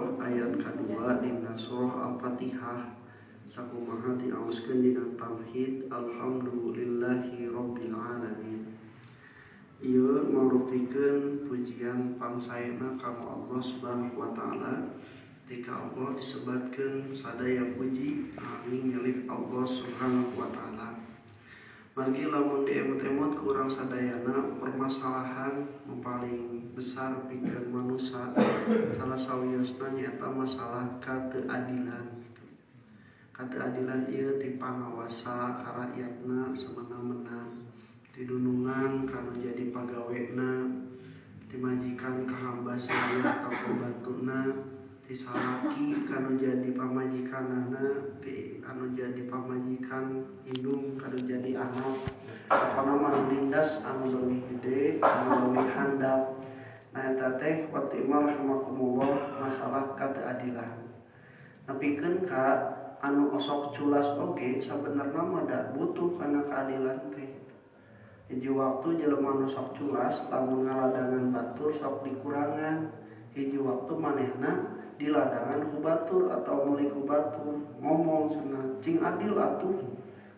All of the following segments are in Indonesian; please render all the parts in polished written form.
Allah ayat kedua dina surah Al-Fatihah sakumaha diaoskeun dina tauhid alhamdulillahi rabbil alamin. Ieu marupikeun pujian pangsaena ka Allah Subhanahu wa taala. Tika Allah disebatkeun sadaya puji angin milik Allah Subhanahu wa taala. Margi lamun diemut-emut ku urang sadayana permasalahan nu paling besar pikeun manusia salah sawiosna nyaeta masalah kateuadilan. Kateuadilan ieu ti pangawasa ka rakyatna semena-mena, ti dunungan kanu jadi pagawena, ti majikan ka hamba sahaya atau pembantuna, ti salaki kanu jadi pamajikanana, ti anu jadi pamajikan indung kanu jadi anak, pokona mah lindas anu leuwih gede, anu leuwih handap. Nah eta teh watimah rahimakumullah masalah kateuadilan. Nepikeun ka anu osok culas oge sabenerna mah da butuh kana keadilan teh. Hiji waktu jelema nu sok culas lamun ngaladangan batur sok dikurangan, hiji waktu manehna diladangan ku batur atau meuli ku batur ngomong cenah cing adil atuh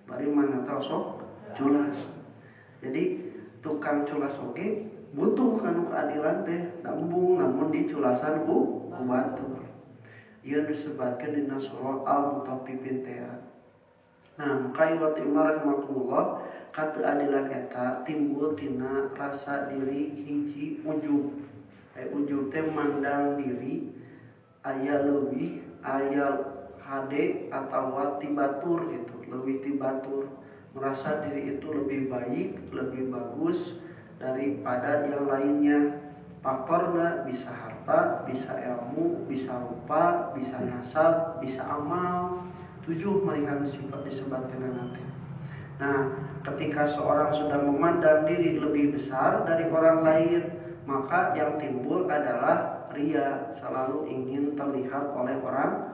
bari maneh teh sok culas. Jadi tukang culas oge butuh kanu keadilan teh dambung namun diculasan ku batur. Ieu disebutkeun dina surah Al-Mutaffifin teh. Nah, maka ieu rahimakumullah kateuadilan eta timbul tina rasa diri hiji ujub. Ujub teh mandang diri aya leuwih, aya hade atawa ti batur gitu, leuwih ti batur. Merasa diri itu lebih baik, lebih bagus daripada yang lainnya. Faktorna bisa harta, bisa ilmu, bisa rupa, bisa nasab, bisa amal. 7 malihan sifat disebutkeun nanti. Nah, ketika seorang sudah memandang diri lebih besar dari orang lain, maka yang timbul adalah ria, selalu ingin terlihat oleh orang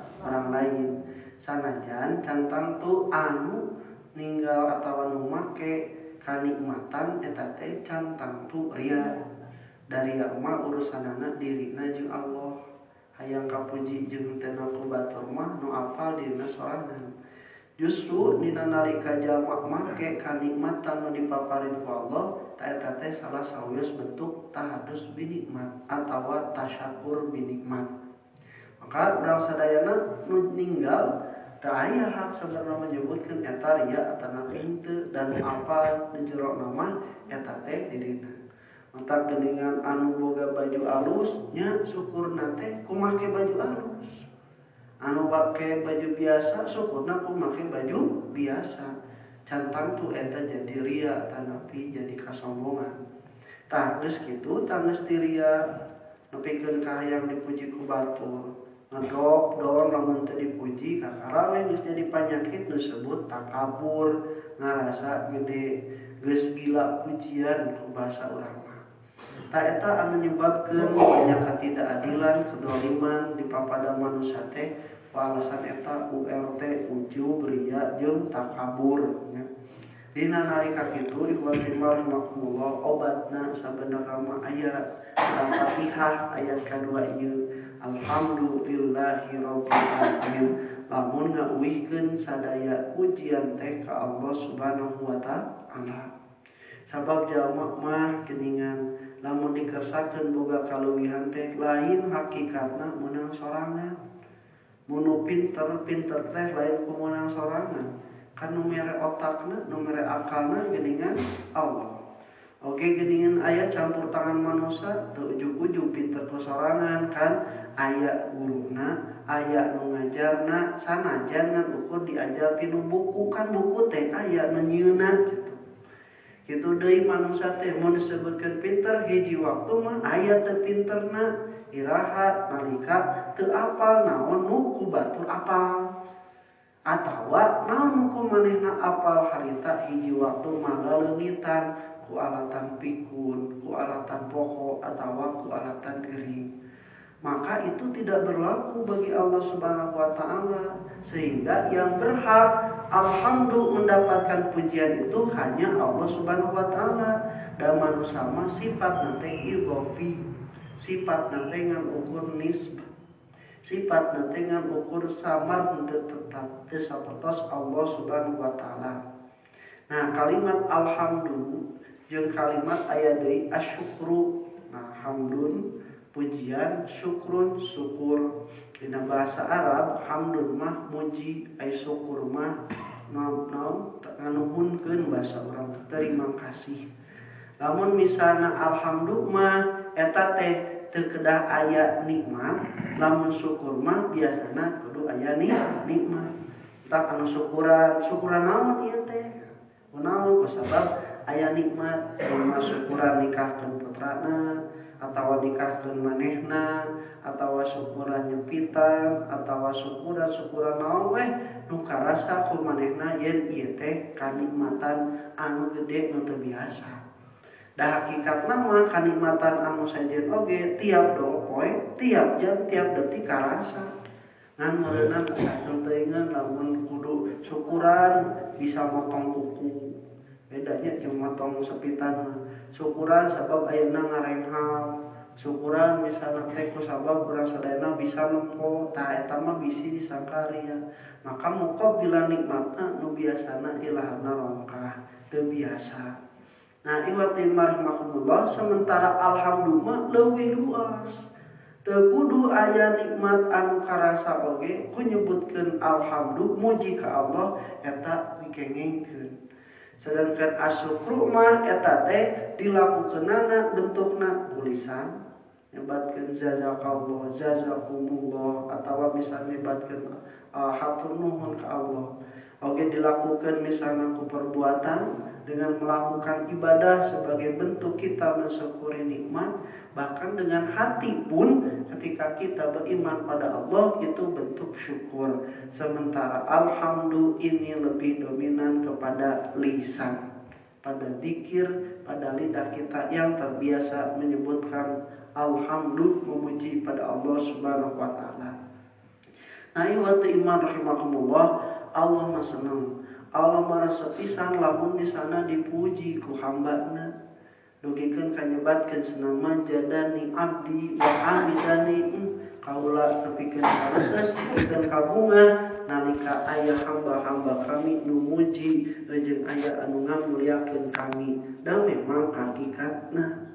lain. Sanajan cantang tu anu ninggal atawa nu make kanikmatan eta teh cantang tu ria. Dari mah urusanana dirina jeung Allah. Hayang kapuji jeung teu ku batur mah nu apal dirina sorangan. Justru dina nalika jalma make kanikmatan nu dipaparin ku Allah, eta teh salah sawios bentuk tahadus binikmat atawa tasyakur binikmat. Maka urang sadayana nu ninggal teu aya hak sabarna menyebutkeun eta ria atawa henteu dan apa di jero nama eta teh dirina. Mata geuningan anu boga baju alus nya syukurna teh ku make baju alus. Anu make baju biasa syukurna ku make baju biasa. Cantang tu eta jadi ria tanapi jadi kasombongan. Tah geus kitu tanggeus ti ria nepikeun ka hayang dipuji ku batur. Ngedrop don lamun teu dipuji kakara we geus jadi panyakit nu disebut takabur, ngarasa gede, geus gila pujian ku basa urang. Ta eta anu nyebabkeun banyak ketidakadilan, kedzaliman di papada manusia teh ku alasan eta URT ujub, ria jeung takabur nya. Dina nalika kitu ikhwati rahimakumullah obatna sabenerna mah aya Al-Fatihah ayat kadua ieu alhamdulillahirabbil alamin. Lamun ngauihkeun sadaya pujian teh ka Allah Subhanahu wa taala. Sabab jalma mah geuningan lamun dikersakeun boga kaluwihan teh lain hakikatna meunang sorangan. Mun pinter teh lain ku meunang sorangan. Kan nu mere otakna, nu mere akalna geuningan Allah. Oge geuningan aya campur tangan manusia teu ujug-ujug pinter ku sorangan kan aya guruna, aya nu ngajarna sanajan ngan ukur diajar tinu buku kan buku teh aya nu nyieunna gitu. Kitu deui manusia teh mun disebutkeun pinter hiji waktu mah aya teu pinterna, iraha nalika teu apal naon nu ku batur apal. Atawa naon nu ku manehna apal harita hiji waktu mah laleungitan ku alatan pikun, ku alatan poho atawa ku alatan gering. Maka itu tidak berlaku bagi Allah Subhanahu wa taala, sehingga yang berhak alhamdulillah mendapatkan pujian itu hanya Allah Subhanahu wa taala. Dan manusia sifat nanti idhofi, sifat nanti ngan ukur nisbah. sifat dengan ukur samar untuk tetap sapertos Allah Subhanahu wa taala. Nah, kalimat alhamdu jeung kalimat aya deui asyukru. Nah, hamdun pujian, syukrun syukur. Dina bahasa Arab hamdun mah muji, ai syukur mah nganuhunkeun bahasa urang terima kasih. Lamun misalna alhamdulillah mah eta teh teu kedah aya nikmat, lamun syukur mah biasana kudu aya nikmat. Tak anu syukuran naon ieu teh? Naon kusabab aya nikmat, mun syukuran nikahkeun putrana atawa nikahkeun manehna atawa syukuran nyepitan atawa syukuran naon weh nu karasa ku manehna yen ieu teh kanikmatan anu gede nu teu biasa. Da hakikatna mah kanikmatan anu sajen oge tiap dong poe, tiap jam, tiap detik karasa. Ngan meureunna kasakeun teuingan lamun kudu syukuran bisa motong kuku. Bedanya jeung motong sepitan mah. Syukuran sabab ayeuna ngarenghal. Syukuran misalna teh ku sabab urang sadayana bisa nempo, tah eta mah bisi disangkaria. Maka mukab bila nikmatna nu biasana ilahna rongkah, teu biasa. Nah, iwati marhamatullah sementara alhamdulillah leuwih luas. Teu kudu aya nikmat anu karasa oge ku nyebutkeun alhamdulillah muji ka Allah eta dikengengkeun. Sedangkan asyukru mah eta teh dilakukeunana bentukna tulisan nyebatkeun jazakallah, jazakumullah atawa misalnya nyebatkeun hatur nuhun ka Allah. Oge dilakukan misalnya ku perbuatan dengan melakukan ibadah sebagai bentuk kita mensyukuri nikmat, bahkan dengan hati pun ketika kita beriman pada Allah itu bentuk syukur. Sementara alhamdulillah ini lebih dominan kepada lisan, pada zikir, pada lidah kita yang terbiasa menyebutkan alhamdulillah, memuji pada Allah Subhanahu wa taala. Nah, iwati iman rahimakumullah, Allah mah seneng. Allah marasa pisan lamun di sana dipuji ku hambana. Dugikeun kanyebatkeun senang majadani abdi wa amidani, kaula nepikeun kareus nepikeun kabungan nalika aya hamba-hamba kami nu muji jeung aya anu ngamuliakeun kami. Dan memang hakikatna.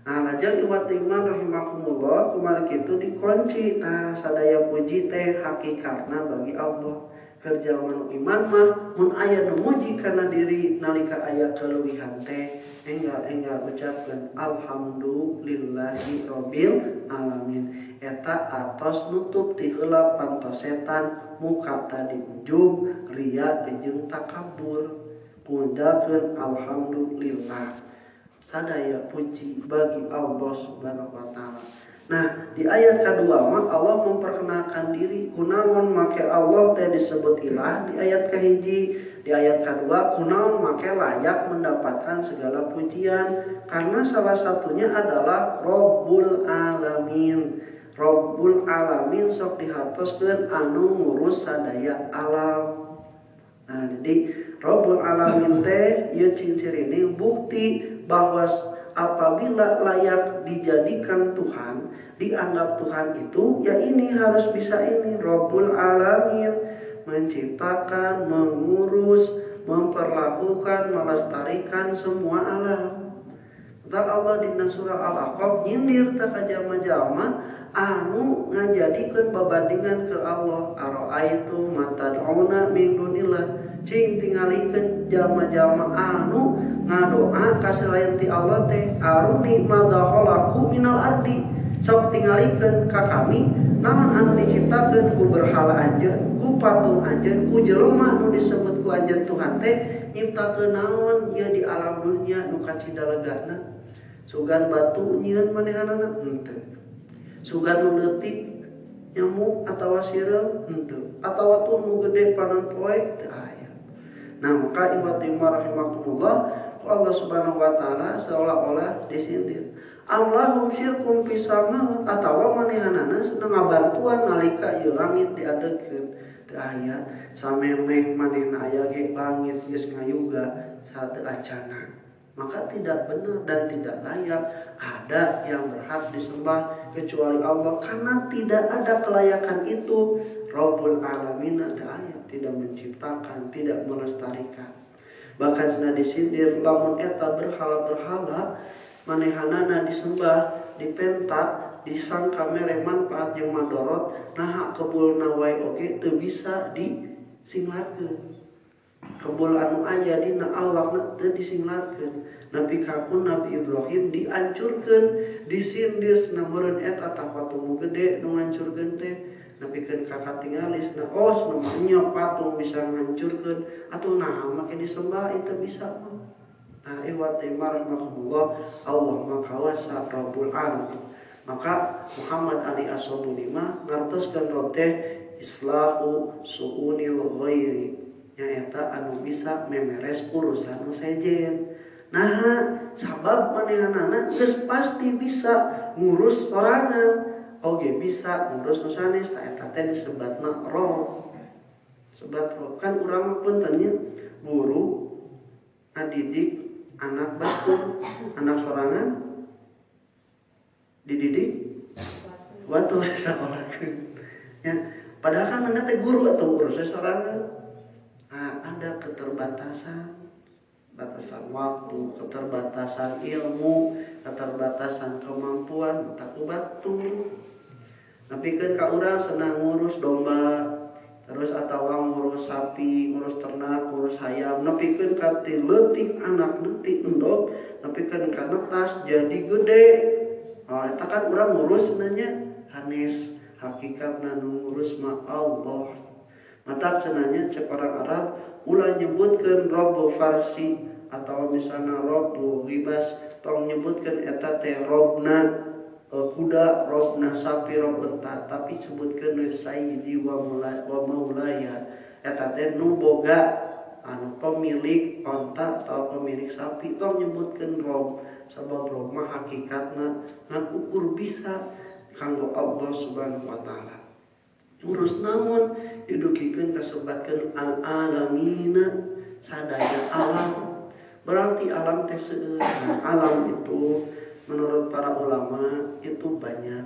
Nah, lajeng iwat iman rahimakumullah kumaha kitu dikunci. Nah, sadaya puji teh hakikatna bagi Allah. Kerja manu iman mah mun aya nu muji kana diri nalika aya keleuwihan teh enggal ucapkeun alhamdulillahi rabbil alamin. Eta atos nutup ti heula pantos setan muka tadi ujub ria jeung takabur. Pujakeun alhamdulillah. Sadaya puji bagi Allah Subhanahu wa taala. Nah, di ayat kedua mah Allah memperkenalkan diri kunaon make Allah teh disebut ilah di ayat kahiji. Di ayat kedua kunaon make layak mendapatkan segala pujian karena salah satunya adalah Rabbul Alamin. Rabbul Alamin sok dihartoskeun anu ngurus sadaya alam. Nah, jadi Rabbul Alamin teh ieu ciri-ciri bukti bahwa apabila layak dijadikan Tuhan, dianggap Tuhan itu, ya ini harus bisa ini. Rabbul Alamin, menciptakan, mengurus, memperlakukan, melestarikan semua alam. Tak Allah di surah Al-Aqaf nyindir tak jama-jama anu ngajadikeun babandingan ke Allah. Ara'aitu matad'una min dunillah, cing tingalikeun jama-jama anu ngadoa ka selain ti Allah teh, aruni madza khalaqu minal ardi, sok tingalikeun ka kami naon anu diciptakeun ku berhala anjeun, ku patung anjeun, ku jelema nu disebut ku anjeun Tuhan teh nyiptakeun naon ieu di alam dunia nu kacidalegana. Sugan batu nyieun manehanana henteu. Sugan nu leutik nyamuk atawa sireum henteu. Atawa tuh nu gede panon poe teu aya. Nah, maka iwati rahimakumullah, Allah Subhanahu wa taala seolah-olah disindir. Allahum syirkum fis sama, atawa manehanana sedang ngabantuan nalika ieu langit diadekeun. Teu aya samemeh manehna aya ge langit geus ngayuga sateu acana. Maka tidak benar dan tidak layak ada yang berhak disembah kecuali Allah, karena tidak ada kelayakan itu. Rabbul Alamin tidak menciptakan, tidak melestarikan. Bahkan cenah disindir lamun eta berhala-berhala manehanana disembah, dipentak, disangka mere manfaat jeung madorot, nah kebulna wae oge teu bisa disinglatkeun. Kebul anu aya dina awakna teu disinglatkeun. Nabi kapun Nabi Ibrahim diancurkeun, disindir cenah meureun eta patung gede nu ngancurkeun teh. Napikeun ka katingali cenah cenah patung bisa ngancurkeun atuh naha make disembah itu bisa mah. Nah, iwat rahmatullah, Allah makawasa Rabbul Alamin. Maka Muhammad Ali As-Sabuni mah ngartoskeun Rabb teh islahu su'unil ghairi, nyaeta anu bisa memeres urusan nu sejen. Nah, sabab manehanana geus pasti bisa ngurus sorangan, oge bisa ngurus nu sanes, ta eta teh disebatna Rabb. Sebat Rabb kan urang mah puntennya guru ngadidik anak batur, anak sorangan dididik waktu sakolahkeun. Ya, padahal kan mana teh guru atau urus sorangan. Nah, ada keterbatasan, batasan waktu, keterbatasan ilmu, keterbatasan kemampuan, tak batur. Napikeun ka urang senang ngurus domba, terus atawa ngurus sapi, ngurus ternak, ngurus hayam, nepikeun ka ti leutik anak leutik endog, nepikeun ka netas jadi gede. Oh, eta kan urang ngurus nanya hanes, hakikatna nu ngurus mah Allah. Matak cenanya cek orang Arab ulah nyebutkeun Rabbu Farsi atau misalnya Rabbu Ribas, tong nyebutkeun eta teh Robna kuda, Robna sapi, Rob unta, tapi sebutkeun Sayyidi wa Maulaya, eta teh nu boga anu pemilik onta atau pemilik sapi, tong nyebutkeun Rob. Sabab Rob mah hakikatna ngan ukur bisa kanggo Allah Subhanahu wa taala. Urus namun didukikeun kasebatkeun al-alamina, sadaya alam. Berarti alam teh seueur. Alam itu menurut para ulama itu banyak,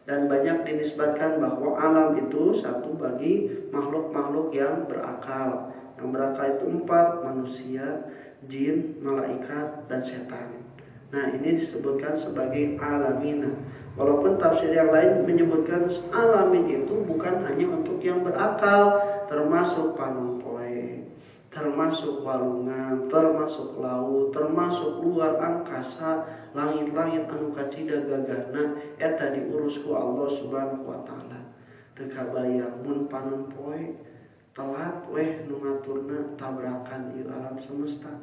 dan banyak dinisbatkan bahwa alam itu satu bagi makhluk-makhluk yang berakal. Yang berakal itu 4, manusia, jin, malaikat, dan setan. Nah, ini disebutkan sebagai alamina. Walaupun tafsir yang lain menyebutkan alamin itu bukan hanya untuk yang berakal, termasuk panumpoe, termasuk walungan, termasuk laut, termasuk luar angkasa, langit-langit anu kacida gagahna, eta diurus ku Allah Subhanahu wa taala. Teu kabayang mun panumpoe telat weh nu ngaturna tabrakan ieu alam semesta.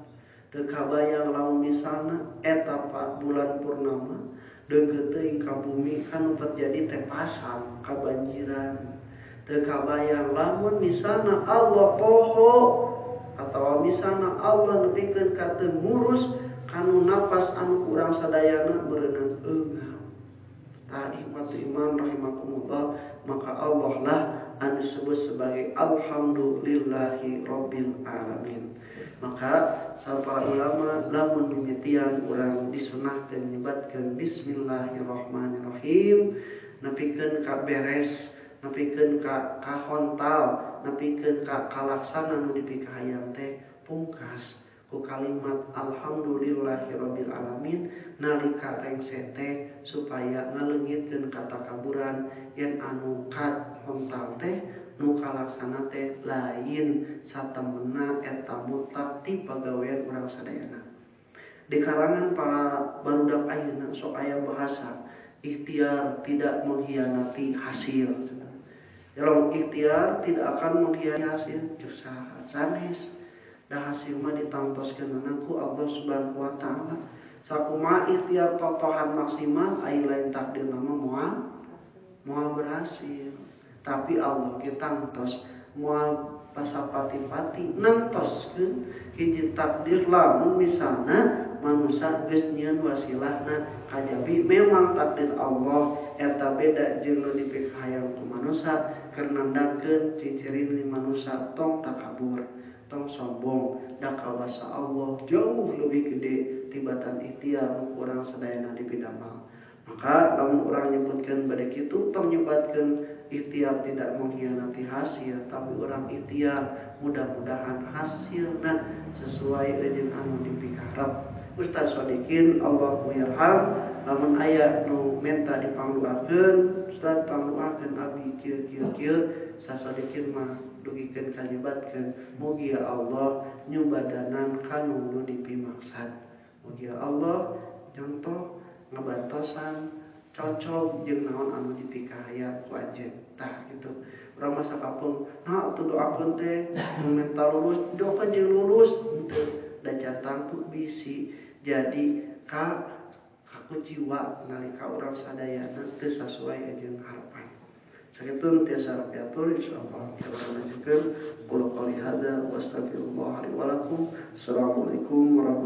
Teu kabayang lamun misalna eta bulan purnama deukeut teuing ka bumi kan terjadi teh pasang kabanjiran. Teu kabayang lamun misalna Allah poho atawa misalna Allah nepikeun ka teu ngurus kanu napas anu urang sadayana berenang eungau. Tah ikhwatu iman rahimakumullah, maka Allah lah anu disebut sebagai alhamdulillahi rabbil alamin. Maka para ulama lamun mimitian urang disunahkeun nyebatkeun bismillahirrahmanirrahim, nepikeun ka beres, nepikeun ka kahontal, nepikeun ka kalaksana nu dipikahayang teh pungkas ku kalimat alhamdulillahirabbil alamin nalika rengse teh supaya ngaleungitkeun ka takaburan yen anu kad hontal teh nu kalaksana teh lain satemena eta mutlak ti pagawean urang sadayana. Di kalangan para barudak ayeuna sok aya bahasa ikhtiar tidak mengkhianati hasil. Dalam ikhtiar tidak akan mengkhianati hasil, cek saha sanes. Da hasil mah ditangtoskeun ku Allah Subhanahu wa taala. Sakumaha ikhtiar totohan maksimal aya lain takdir mah moal berhasil. Tapi Allah kita tangtos moal pasapati-pati nangtoskeun hiji takdir lamun misalna manusia geus nyieun wasilahna kajabi memang takdir Allah eta beda jeung nu dipikahayang ku manusia keur nandakeun ciri-ciri manusia tong takabur, tong sombong, da kawasa Allah jauh lebih gede tibatan ikhtiar nu urang sadayana dipidamel. Maka lamun orang nyebutkan pada kitu tong nyebatkan ikhtiar tidak mengkhianati hasil, tapi orang ikhtiar mudah-mudahan hasilna sesuai jeung anu dipikarep. Ustaz Sadikin Allahu yarham lamun aya nu menta dipangdoakeun, Ustaz pangdoakeun abdi kieu sasadikin mah dugikeun kalibatkeun mugi ya Allah nyubadanan kanu nu dipimaksad. Mugi ya Allah contoh ngabantosan cocok jeung naon anu dipikahaya ku anjeun tah kitu. Urang masa kapung nah atuh doakeun teh nu mental lulus doakeun jeung lulus henteu da catang tu bisi jadi kaku jiwa nalika urang sadayana teu sasesuai jeung harapan. Sakitu tiasa rapiatur insyaallah kita lanjutkeun qul qouli hadza wa astaghfirullah li wa lakum. Assalamualaikum warahmatullahi